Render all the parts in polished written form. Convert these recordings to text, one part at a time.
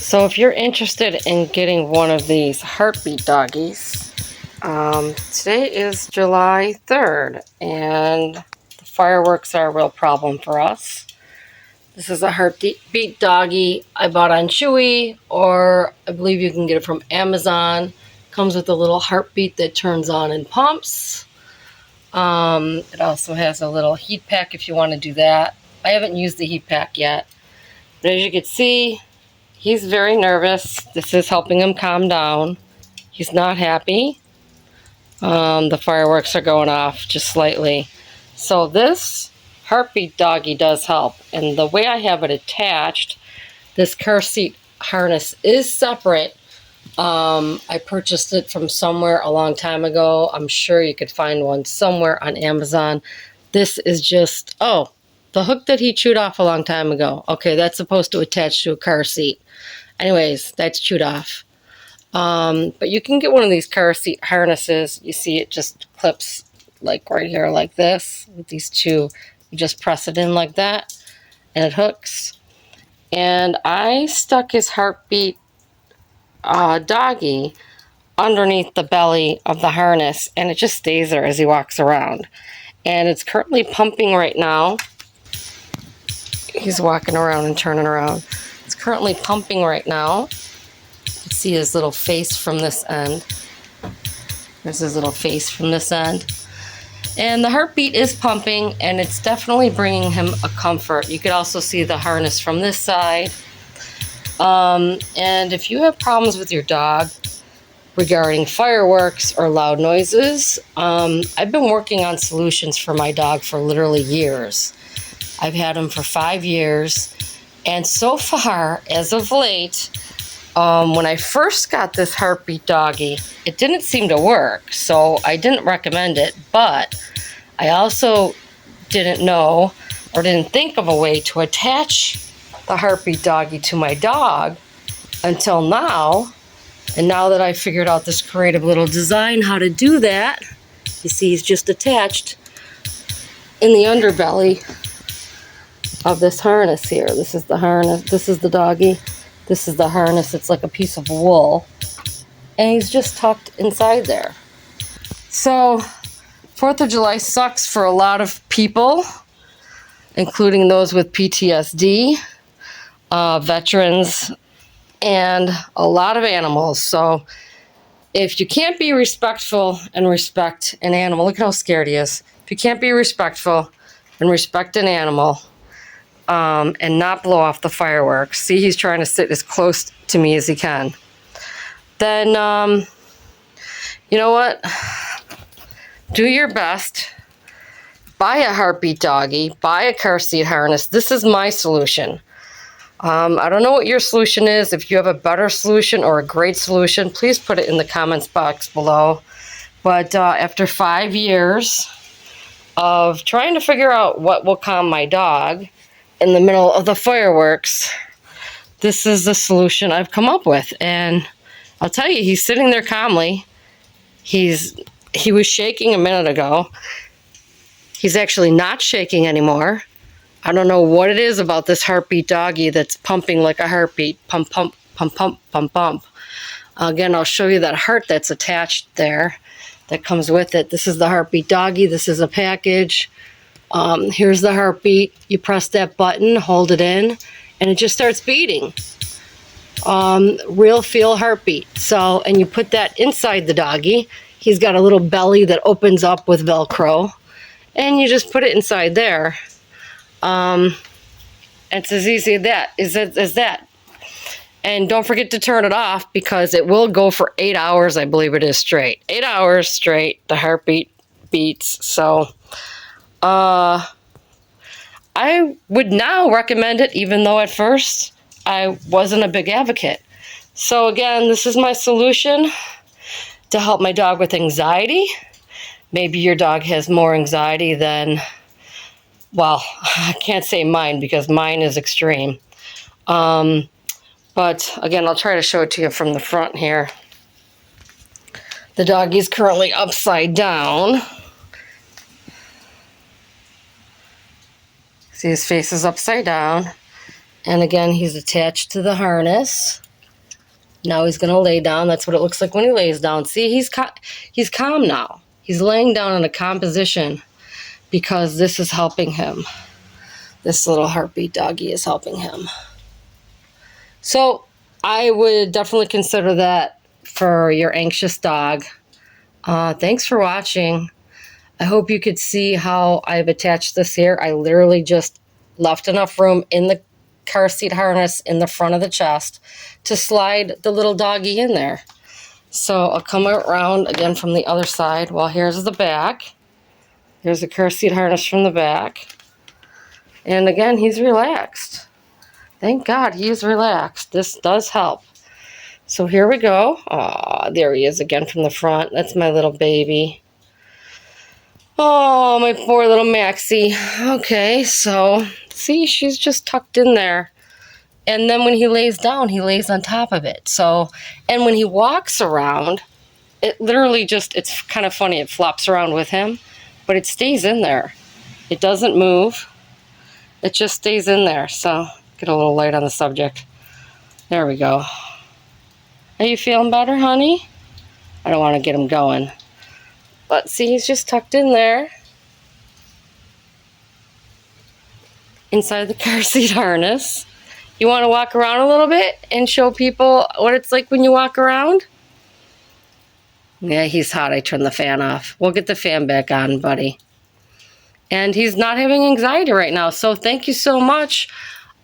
So if you're interested in getting one of these heartbeat doggies, today is July 3rd and the fireworks are a real problem for us. This is a heartbeat doggie I bought on Chewy, or I believe you can get it from Amazon. Comes with a little heartbeat that turns on and pumps. It also has a little heat pack if you want to do that. I haven't used the heat pack yet, but as you can see, he's very nervous. This is helping him calm down. He's not happy. The fireworks are going off just slightly. So this heartbeat doggy does help. And the way I have it attached, this car seat harness is separate. I purchased it from somewhere a long time ago. I'm sure you could find one somewhere on Amazon. This is just, oh, the hook that he chewed off a long time ago. Okay, that's supposed to attach to a car seat. Anyways, that's chewed off. But you can get one of these car seat harnesses. You see it just clips like right here like this with these two. You just press it in like that and it hooks. And I stuck his heartbeat doggy underneath the belly of the harness, and it just stays there as he walks around. And it's currently pumping right now. He's walking around and turning around. It's currently pumping right now. You can see his little face from this end. There's his little face from this end. And the heartbeat is pumping, and it's definitely bringing him a comfort. You could also see the harness from this side. And if you have problems with your dog regarding fireworks or loud noises, I've been working on solutions for my dog for literally years. I've had him for 5 years, and so far, as of late, when I first got this heartbeat doggy, it didn't seem to work, so I didn't recommend it, but I also didn't know or didn't think of a way to attach the heartbeat doggy to my dog until now. And now that I figured out this creative little design how to do that, you see he's just attached in the underbelly of this harness here. This is the harness, this is the doggy, this is the harness. It's like a piece of wool, and he's just tucked inside there. So 4th of July sucks for a lot of people, including those with PTSD, veterans, and a lot of animals. So if you can't be respectful and respect an animal, look at how scared he is. If you can't be respectful and respect an animal, and not blow off the fireworks, see, he's trying to sit as close to me as he can, then you know what, do your best. Buy a heartbeat doggy, buy a car seat harness. This is my solution. I don't know what your solution is. If you have a better solution or a great solution, please put it in the comments box below. But after 5 years of trying to figure out what will calm my dog in the middle of the fireworks, this is the solution I've come up with. And I'll tell you, he's sitting there calmly. He was shaking a minute ago. He's actually not shaking anymore. I don't know what it is about this heartbeat doggy that's pumping like a heartbeat. Pump, pump, pump, pump, pump, pump. Again, I'll show you that heart that's attached there that comes with it. This is the heartbeat doggy. This is a package. Here's the heartbeat. You press that button, hold it in, and it just starts beating. Real feel heartbeat. So, and you put that inside the doggy. He's got a little belly that opens up with Velcro, and you just put it inside there. It's as easy as that. And don't forget to turn it off, because it will go for 8 hours, I believe it is, straight. 8 hours straight, the heartbeat beats. So I would now recommend it, even though at first I wasn't a big advocate. So again, this is my solution to help my dog with anxiety. Maybe your dog has more anxiety than, well, I can't say mine, because mine is extreme. But again, I'll try to show it to you from the front here. The doggy's currently upside down. See, his face is upside down. And again, he's attached to the harness. Now he's going to lay down. That's what it looks like when he lays down. See, he's calm now. He's laying down in a calm position because this is helping him. This little heartbeat doggy is helping him. So I would definitely consider that for your anxious dog. Thanks for watching. I hope you could see how I've attached this here. I literally just left enough room in the car seat harness in the front of the chest to slide the little doggy in there. So I'll come around again from the other side. Well, here's the back. Here's the car seat harness from the back. And again, he's relaxed. Thank God he's relaxed. This does help. So here we go. Aw, there he is again from the front. That's my little baby. Oh, my poor little Maxie. Okay, so see, she's just tucked in there. And then when he lays down, he lays on top of it. So, and when he walks around, it literally just, it's kind of funny. It flops around with him, but it stays in there. It doesn't move. It just stays in there. So, get a little light on the subject. There we go. Are you feeling better, honey? I don't want to get him going. But see, he's just tucked in there. Inside the car seat harness. You want to walk around a little bit and show people what it's like when you walk around? Yeah, he's hot. I turned the fan off. We'll get the fan back on, buddy. And he's not having anxiety right now. So thank you so much,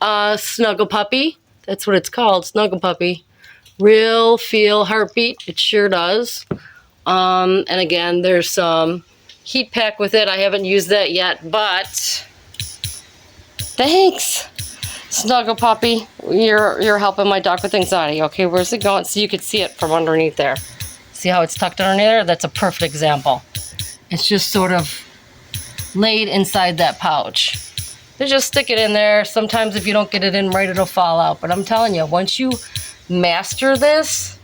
Snuggle Puppy. That's what it's called, Snuggle Puppy. Real feel heartbeat. It sure does. And again, there's some heat pack with it. I haven't used that yet, but thanks, Snuggle Puppy. You're helping my dog with anxiety. Okay, where's it going? So you can see it from underneath there. See how it's tucked underneath there? That's a perfect example. It's just sort of laid inside that pouch. They just stick it in there. Sometimes if you don't get it in right, it'll fall out. But I'm telling you, once you master this,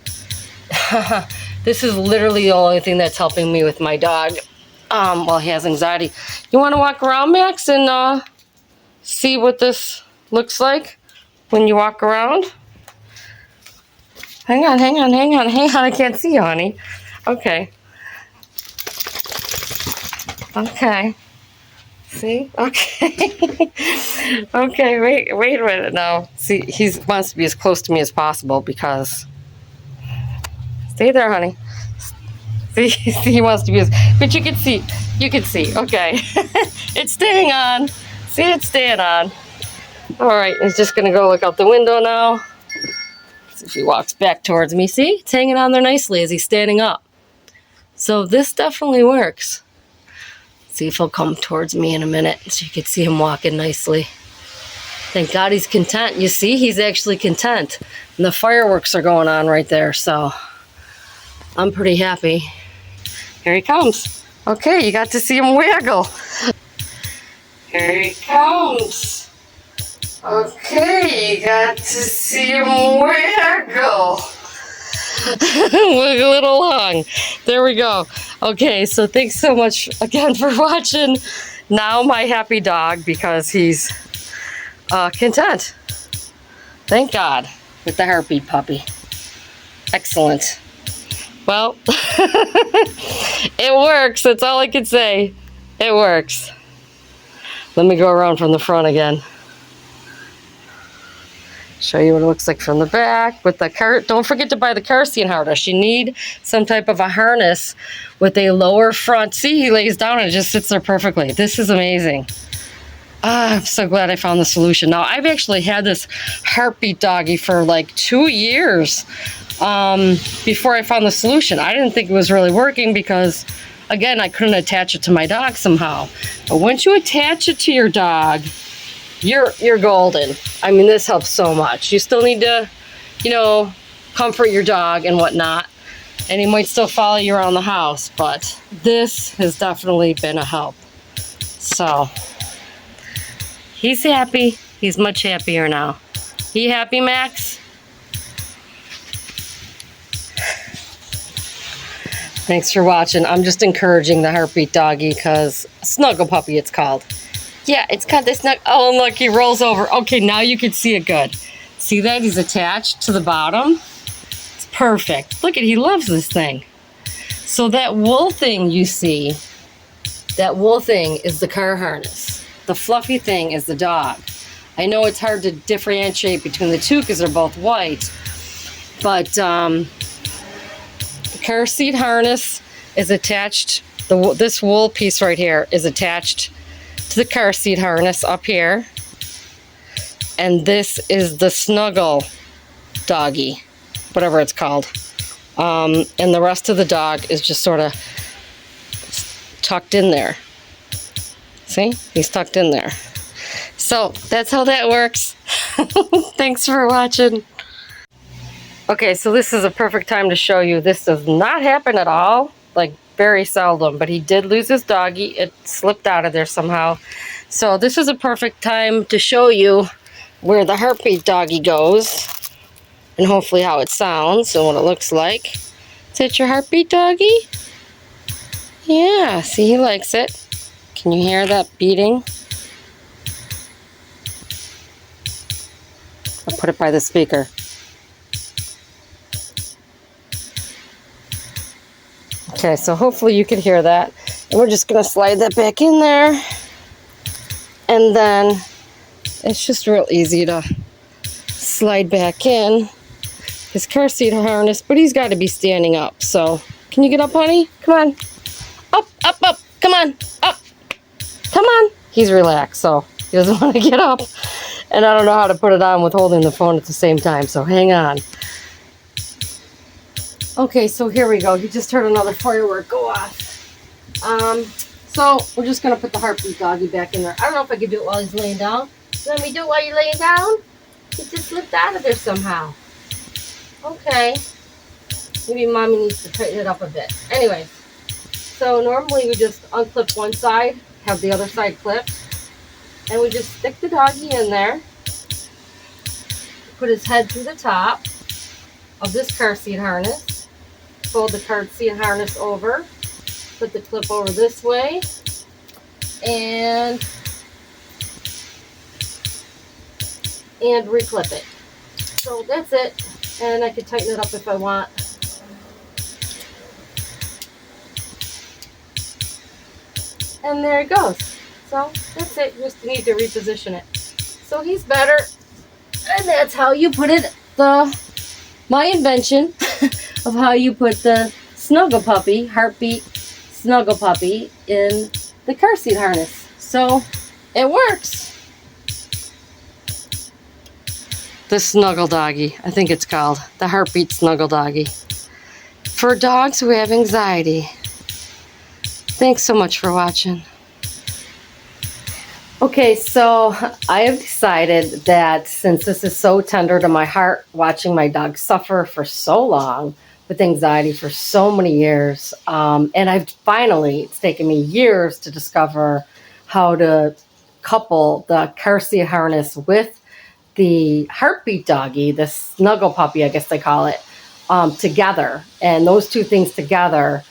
this is literally the only thing that's helping me with my dog while he has anxiety. You want to walk around, Max, and see what this looks like when you walk around? Hang on. I can't see you, honey. Okay. Okay. See? Okay. Okay, wait a minute now. See, he wants to be as close to me as possible because... Stay there, honey. See, he wants to be as... But you can see. Okay. It's staying on. See, it's staying on. All right, he's just going to go look out the window now. See if he walks back towards me. See, it's hanging on there nicely as he's standing up. So this definitely works. See if he'll come towards me in a minute so you can see him walking nicely. Thank God he's content. You see, he's actually content. And the fireworks are going on right there, so I'm pretty happy. Here he comes. Okay, you got to see him waggle. Here he comes. Okay, you got to see him waggle. Wiggle it along. There we go. Okay, so thanks so much again for watching. Now my happy dog because he's content. Thank God with the heartbeat puppy. Excellent. Well, it works. That's all I can say. It works. Let me go around from the front again. Show you what it looks like from the back with the car. Don't forget to buy the car seat harness. You need some type of a harness with a lower front. See, he lays down and it just sits there perfectly. This is amazing. I'm so glad I found the solution. Now, I've actually had this heartbeat doggy for like 2 years before I found the solution. I didn't think it was really working because, again, I couldn't attach it to my dog somehow. But once you attach it to your dog, you're golden. I mean, this helps so much. You still need to, comfort your dog and whatnot. And he might still follow you around the house, but this has definitely been a help. So, he's happy. He's much happier now. You happy, Max? Thanks for watching. I'm just encouraging the heartbeat doggy because Snuggle Puppy it's called. Yeah, it's called the Snuggle. Oh, and look, he rolls over. Okay, now you can see it good. See that? He's attached to the bottom. perfect. Look at, he loves this thing. So that wool thing you see, that wool thing is the car harness. The fluffy thing is the dog. I know it's hard to differentiate between the two because they're both white, but the car seat harness is attached, this wool piece right here is attached to the car seat harness up here. And this is the snuggle doggy, whatever it's called. And the rest of the dog is just sort of tucked in there. See? He's tucked in there. So that's how that works. Thanks for watching. Okay, so this is a perfect time to show you. This does not happen at all, like very seldom, but he did lose his doggy. It slipped out of there somehow. So this is a perfect time to show you where the heartbeat doggy goes, and hopefully how it sounds and what it looks like. Is that your heartbeat doggy? Yeah, see, he likes it. Can you hear that beating? I'll put it by the speaker. Okay, so hopefully you can hear that. And we're just gonna slide that back in there. And then it's just real easy to slide back in his car seat harness, but he's got to be standing up. So can you get up, honey? Come on. Up, up, up. Come on. Up. Come on. He's relaxed, so he doesn't want to get up. And I don't know how to put it on with holding the phone at the same time, so hang on. Okay, so here we go. He just heard another firework go off. So we're just going to put the heartbeat doggy back in there. I don't know if I can do it while he's laying down. Let me do it while you're laying down? He just slipped out of there somehow. Okay. Maybe mommy needs to tighten it up a bit. Anyways, so normally we just unclip one side, have the other side clipped, and we just stick the doggy in there, put his head through the top of this car seat harness, fold the car seat harness over, put the clip over this way, and reclip it. So that's it, and I can tighten it up if I want. And there it goes. So that's it, just need to reposition it. So he's better, and that's how you put it, my invention of how you put the snuggle puppy, heartbeat snuggle puppy, in the car seat harness. So it works. The snuggle doggy, I think it's called. The heartbeat snuggle doggy. For dogs who have anxiety. Thanks so much for watching. Okay, so I have decided that since this is so tender to my heart, watching my dog suffer for so long with anxiety for so many years, and I've finally, it's taken me years to discover how to couple the car seat harness with the heartbeat doggy, the snuggle puppy, I guess they call it, together. And those two things together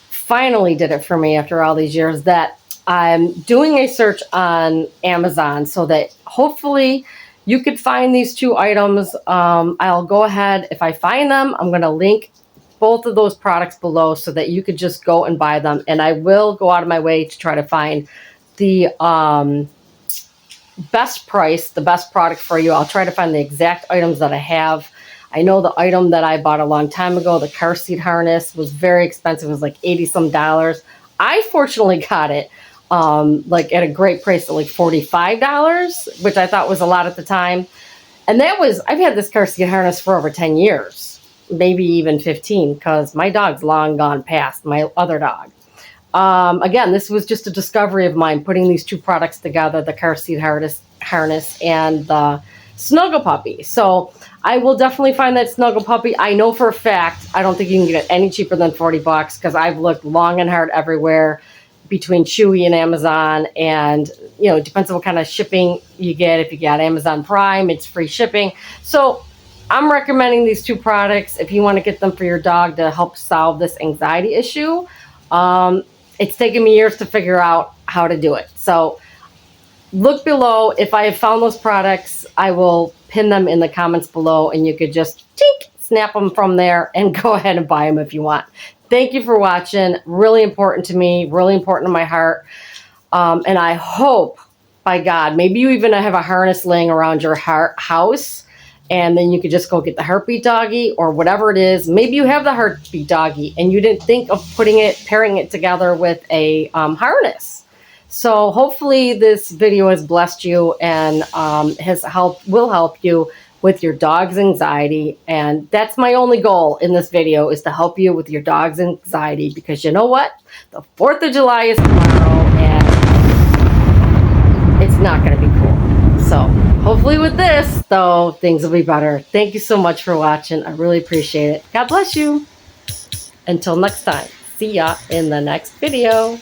finally did it for me after all these years, that I'm doing a search on Amazon so that hopefully you could find these two items. I'll go ahead, if I find them, I'm going to link both of those products below so that you could just go and buy them. And I will go out of my way to try to find the best price, the best product for you. I'll try to find the exact items that I have. I know the item that I bought a long time ago, the car seat harness, was very expensive. It was like $80 some. I fortunately got it like at a great price at like $45, which I thought was a lot at the time. And that was, I've had this car seat harness for over 10 years, maybe even 15, because my dog's long gone past, my other dog. Again, this was just a discovery of mine, putting these two products together, the car seat harness and the snuggle puppy. So I will definitely find that snuggle puppy. I know for a fact, I don't think you can get it any cheaper than $40 because I've looked long and hard everywhere between Chewy and Amazon, and you know, it depends on what kind of shipping you get. If you got Amazon Prime, it's free shipping. So I'm recommending these two products if you want to get them for your dog to help solve this anxiety issue. It's taken me years to figure out how to do it. So look below. If I have found those products, I will pin them in the comments below, and you could just snap them from there and go ahead and buy them if you want. Thank you for watching. Really important to me, really important to my heart. And I hope, by God, maybe you even have a harness laying around your house, and then you could just go get the heartbeat doggy or whatever it is. Maybe you have the heartbeat doggy and you didn't think of pairing it together with a harness. So hopefully this video has blessed you and will help you with your dog's anxiety. And that's my only goal in this video, is to help you with your dog's anxiety, because you know what? The 4th of July is tomorrow and it's not going to be cool. So hopefully with this, though, things will be better. Thank you so much for watching. I really appreciate it. God bless you. Until next time. See ya in the next video.